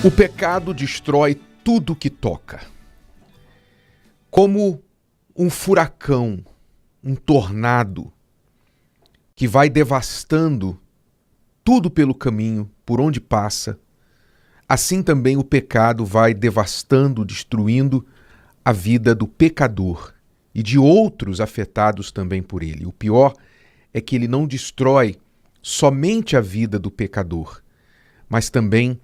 O pecado destrói tudo que toca. Como um furacão, um tornado que vai devastando tudo pelo caminho, por onde passa, assim também o pecado vai devastando, destruindo a vida do pecador e de outros afetados também por ele. O pior é que ele não destrói somente a vida do pecador, mas também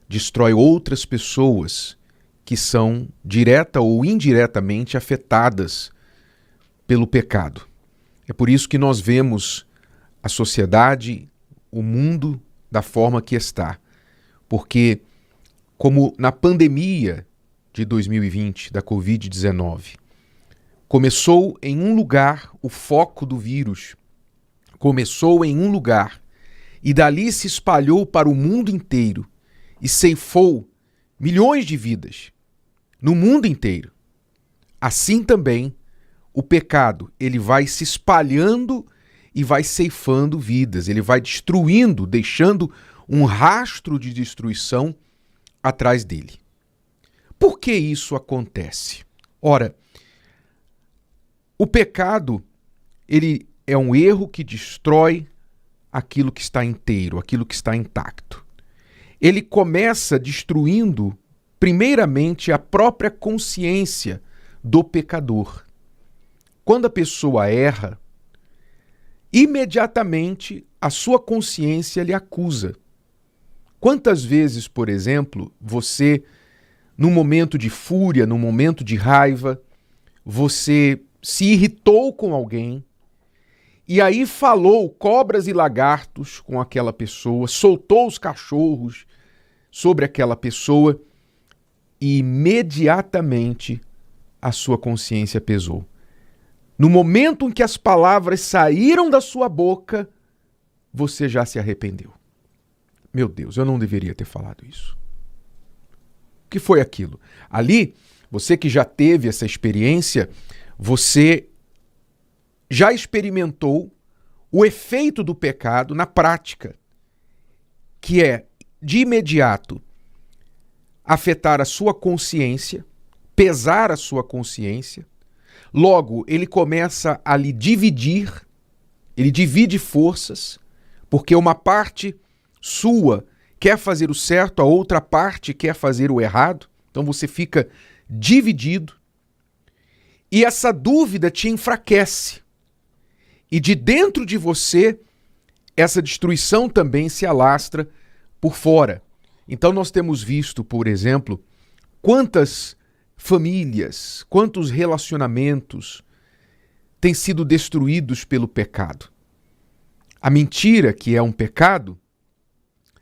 destrói outras pessoas que são direta ou indiretamente afetadas pelo pecado. É por isso que nós vemos a sociedade, o mundo da forma que está. Porque, como na pandemia de 2020, da Covid-19, começou em um lugar o foco do vírus, começou em um lugar e dali se espalhou para o mundo inteiro e ceifou milhões de vidas no mundo inteiro. Assim também, o pecado, ele vai se espalhando e vai ceifando vidas, ele vai destruindo, deixando um rastro de destruição atrás dele. Por que isso acontece? Ora, o pecado, ele é um erro que destrói aquilo que está inteiro, aquilo que está intacto. Ele começa destruindo, primeiramente, a própria consciência do pecador. Quando a pessoa erra, imediatamente a sua consciência lhe acusa. Quantas vezes, por exemplo, você, num momento de fúria, num momento de raiva, você se irritou com alguém e aí falou cobras e lagartos com aquela pessoa, soltou os cachorros sobre aquela pessoa e imediatamente a sua consciência pesou. No momento em que as palavras saíram da sua boca, você já se arrependeu. Meu Deus, eu não deveria ter falado isso. O que foi aquilo? Ali, você que já teve essa experiência, você já experimentou o efeito do pecado na prática, que é, de imediato, afetar a sua consciência, pesar a sua consciência. Logo, ele começa a lhe dividir, ele divide forças, porque uma parte sua quer fazer o certo, a outra parte quer fazer o errado. Então você fica dividido. E essa dúvida te enfraquece. E de dentro de você, essa destruição também se alastra por fora. Então nós temos visto, por exemplo, quantas famílias, quantos relacionamentos têm sido destruídos pelo pecado. A mentira, que é um pecado,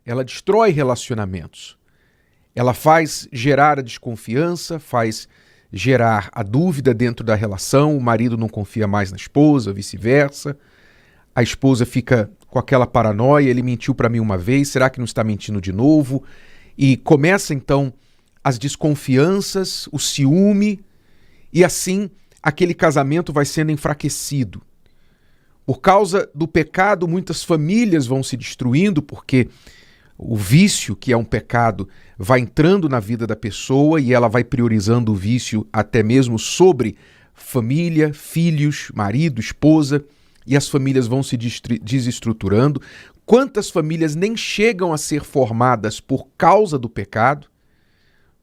ela destrói relacionamentos. Ela faz gerar a desconfiança, faz gerar a dúvida dentro da relação, o marido não confia mais na esposa, vice-versa. A esposa fica com aquela paranoia, ele mentiu para mim uma vez, será que não está mentindo de novo? E começa então as desconfianças, o ciúme, e assim aquele casamento vai sendo enfraquecido. Por causa do pecado, muitas famílias vão se destruindo, porque o vício, que é um pecado, vai entrando na vida da pessoa e ela vai priorizando o vício até mesmo sobre família, filhos, marido, esposa, e as famílias vão se desestruturando. Quantas famílias nem chegam a ser formadas por causa do pecado?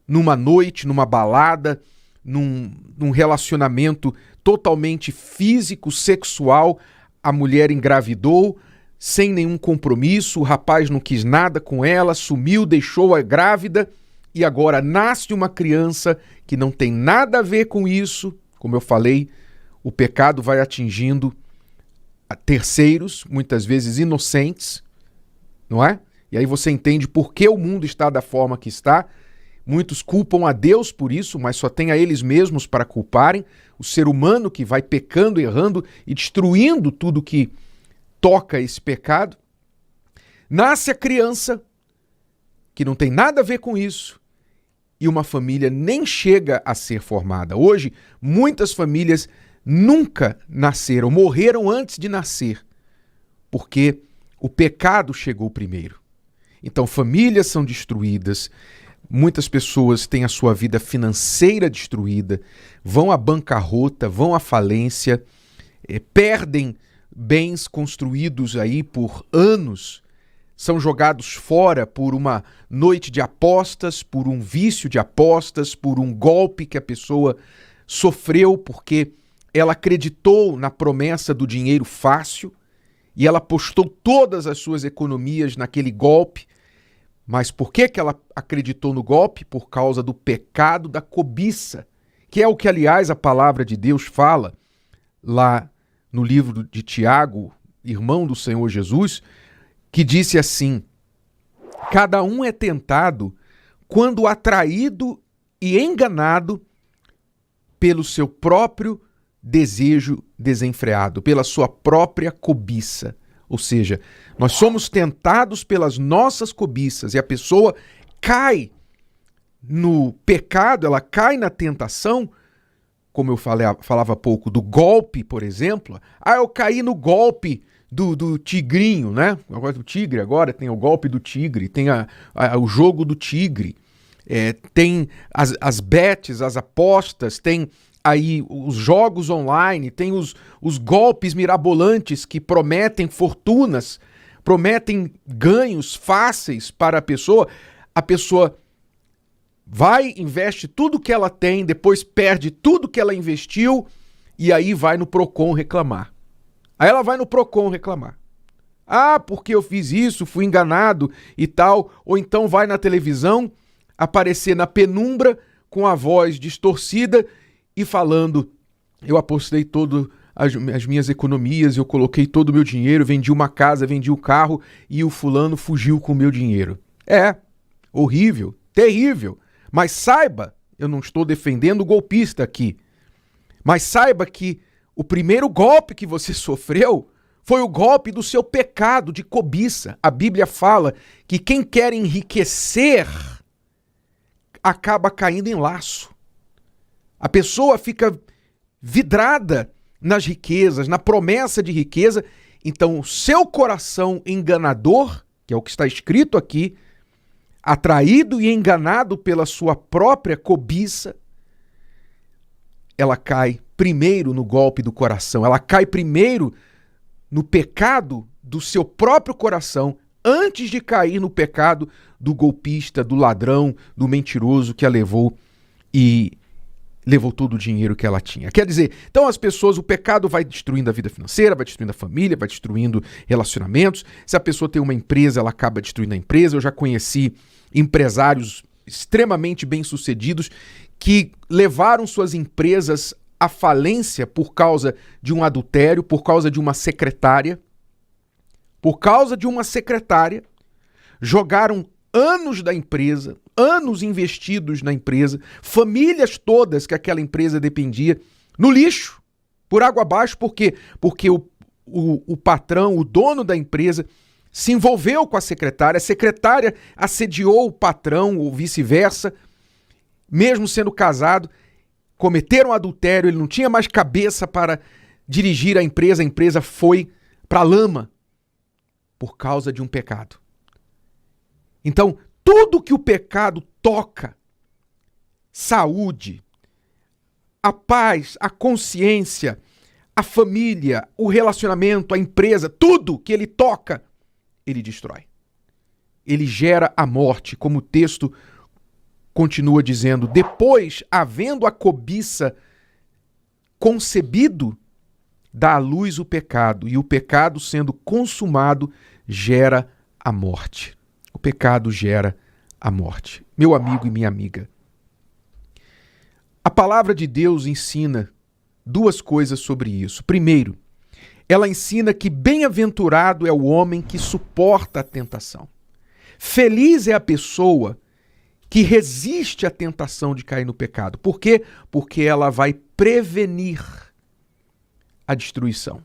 Numa noite, numa balada, num relacionamento totalmente físico, sexual, a mulher engravidou sem nenhum compromisso, o rapaz não quis nada com ela, sumiu, deixou-a grávida e agora nasce uma criança que não tem nada a ver com isso. Como eu falei, o pecado vai atingindo a terceiros, muitas vezes inocentes, não é? E aí você entende por que o mundo está da forma que está. Muitos culpam a Deus por isso, mas só tem a eles mesmos para culparem. O ser humano que vai pecando, errando e destruindo tudo que toca esse pecado. Nasce a criança, que não tem nada a ver com isso, e uma família nem chega a ser formada. Hoje, muitas famílias nunca nasceram, morreram antes de nascer, porque o pecado chegou primeiro. Então, famílias são destruídas, Muitas pessoas têm a sua vida financeira destruída, vão à bancarrota, vão à falência, perdem bens construídos aí por anos, são jogados fora por uma noite de apostas, por um vício de apostas, por um golpe que a pessoa sofreu porque ela acreditou na promessa do dinheiro fácil e ela apostou todas as suas economias naquele golpe. Mas por que ela acreditou no golpe? Por causa do pecado da cobiça, que é o que, aliás, a palavra de Deus fala lá no livro de Tiago, irmão do Senhor Jesus, que disse assim: cada um é tentado quando atraído e enganado pelo seu próprio desejo desenfreado, pela sua própria cobiça. Ou seja, nós somos tentados pelas nossas cobiças e a pessoa cai no pecado, ela cai na tentação, como eu falava há pouco, do golpe, por exemplo. Eu caí no golpe do tigrinho, né? Agora do tigre, agora tem o golpe do tigre, tem o jogo do tigre, tem as bets, as apostas, tem aí os jogos online, tem os golpes mirabolantes que prometem fortunas, prometem ganhos fáceis para a pessoa vai, investe tudo que ela tem, depois perde tudo que ela investiu e aí vai no Procon reclamar. Aí ela vai no Procon reclamar. Porque eu fiz isso, fui enganado e tal. Ou então vai na televisão aparecer na penumbra com a voz distorcida e falando: eu apostei todas as minhas economias, eu coloquei todo o meu dinheiro, vendi uma casa, vendi um carro e o fulano fugiu com o meu dinheiro. Horrível, terrível. Mas saiba, eu não estou defendendo o golpista aqui, mas saiba que o primeiro golpe que você sofreu foi o golpe do seu pecado de cobiça. A Bíblia fala que quem quer enriquecer acaba caindo em laço. A pessoa fica vidrada nas riquezas, na promessa de riqueza. Então, o seu coração enganador, que é o que está escrito aqui, atraído e enganado pela sua própria cobiça, ela cai primeiro no golpe do coração, ela cai primeiro no pecado do seu próprio coração, antes de cair no pecado do golpista, do ladrão, do mentiroso que a levou e levou todo o dinheiro que ela tinha. Quer dizer, então as pessoas, o pecado vai destruindo a vida financeira, vai destruindo a família, vai destruindo relacionamentos. Se a pessoa tem uma empresa, ela acaba destruindo a empresa. Eu já conheci empresários extremamente bem-sucedidos que levaram suas empresas à falência por causa de um adultério, por causa de uma secretária. Por causa de uma secretária, jogaram anos da empresa, anos investidos na empresa, famílias todas que aquela empresa dependia, no lixo, por água abaixo. Por quê? Porque o patrão, o dono da empresa, se envolveu com a secretária assediou o patrão, ou vice-versa, mesmo sendo casado, cometeram adultério, ele não tinha mais cabeça para dirigir a empresa foi para a lama por causa de um pecado. Então, tudo que o pecado toca, saúde, a paz, a consciência, a família, o relacionamento, a empresa, tudo que ele toca, ele destrói. Ele gera a morte, como o texto continua dizendo: depois, havendo a cobiça concebido, dá à luz o pecado, e o pecado, sendo consumado, gera a morte. O pecado gera a morte. Meu amigo e minha amiga, a palavra de Deus ensina duas coisas sobre isso. Primeiro, ela ensina que bem-aventurado é o homem que suporta a tentação. Feliz é a pessoa que resiste à tentação de cair no pecado. Por quê? Porque ela vai prevenir a destruição.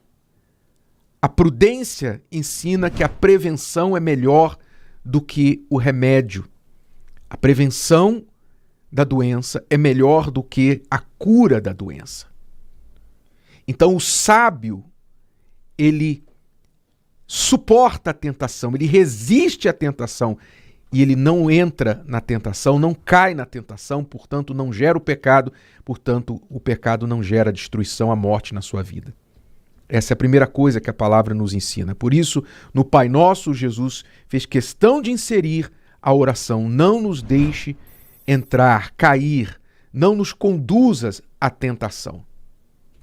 A prudência ensina que a prevenção é melhor do que o remédio. A prevenção da doença é melhor do que a cura da doença. Então o sábio, ele suporta a tentação, ele resiste à tentação e ele não entra na tentação, não cai na tentação, portanto não gera o pecado, portanto o pecado não gera a destruição, a morte na sua vida. Essa é a primeira coisa que a palavra nos ensina. Por isso, no Pai Nosso, Jesus fez questão de inserir a oração: não nos deixe entrar, cair, não nos conduzas à tentação,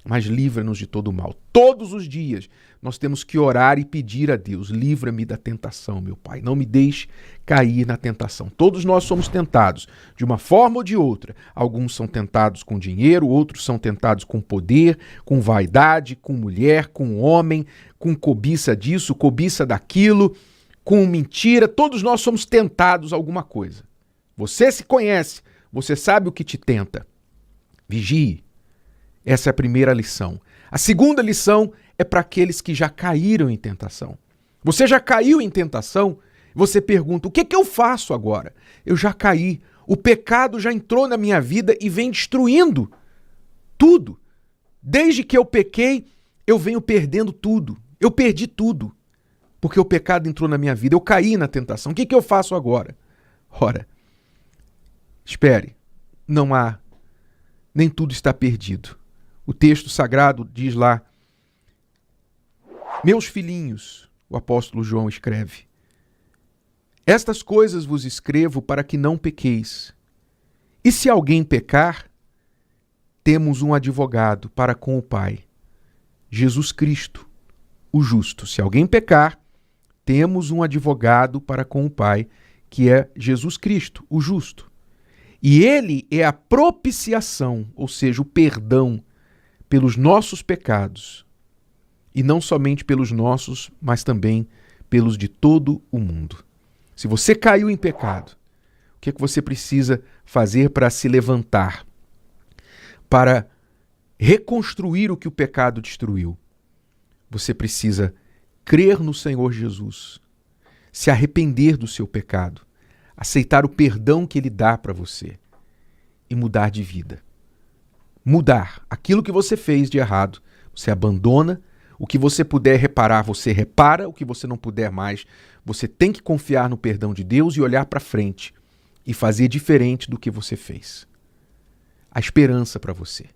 mas livra-nos de todo o mal. Todos os dias nós temos que orar e pedir a Deus: livra-me da tentação, meu Pai, não me deixe cair na tentação. Todos nós somos tentados, de uma forma ou de outra. Alguns são tentados com dinheiro, outros são tentados com poder, com vaidade, com mulher, com homem, com cobiça disso, cobiça daquilo, com mentira. Todos nós somos tentados a alguma coisa. Você se conhece, você sabe o que te tenta. Vigie. Essa é a primeira lição. A segunda lição é para aqueles que já caíram em tentação. Você já caiu em tentação? Você pergunta: o que eu faço agora? Eu já caí. O pecado já entrou na minha vida e vem destruindo tudo. Desde que eu pequei, eu venho perdendo tudo. Eu perdi tudo. Porque o pecado entrou na minha vida. Eu caí na tentação. O que eu faço agora? Ora, espere. Não há. Nem tudo está perdido. O texto sagrado diz lá: meus filhinhos, o apóstolo João escreve, estas coisas vos escrevo para que não pequeis. E se alguém pecar, temos um advogado para com o Pai, Jesus Cristo, o justo. Se alguém pecar, temos um advogado para com o Pai, que é Jesus Cristo, o justo. E ele é a propiciação, ou seja, o perdão pelos nossos pecados, e não somente pelos nossos, mas também pelos de todo o mundo. Se você caiu em pecado, o que você precisa fazer para se levantar, para reconstruir o que o pecado destruiu? Você precisa crer no Senhor Jesus, se arrepender do seu pecado, aceitar o perdão que Ele dá para você e mudar de vida. Mudar aquilo que você fez de errado, você abandona. O que você puder reparar, você repara. O que você não puder mais, você tem que confiar no perdão de Deus e olhar para frente e fazer diferente do que você fez. A esperança para você.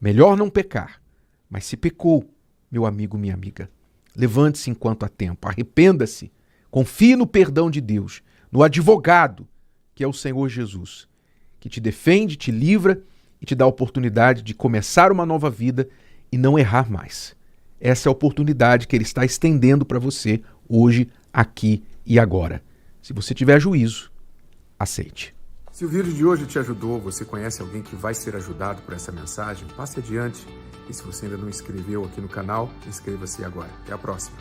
Melhor não pecar, mas se pecou, meu amigo, minha amiga, levante-se enquanto há tempo, arrependa-se, confie no perdão de Deus, no advogado, que é o Senhor Jesus, que te defende, te livra e te dá a oportunidade de começar uma nova vida e não errar mais. Essa é a oportunidade que Ele está estendendo para você hoje, aqui e agora. Se você tiver juízo, aceite. Se o vídeo de hoje te ajudou, você conhece alguém que vai ser ajudado por essa mensagem, passe adiante. E se você ainda não inscreveu aqui no canal, inscreva-se agora. Até a próxima.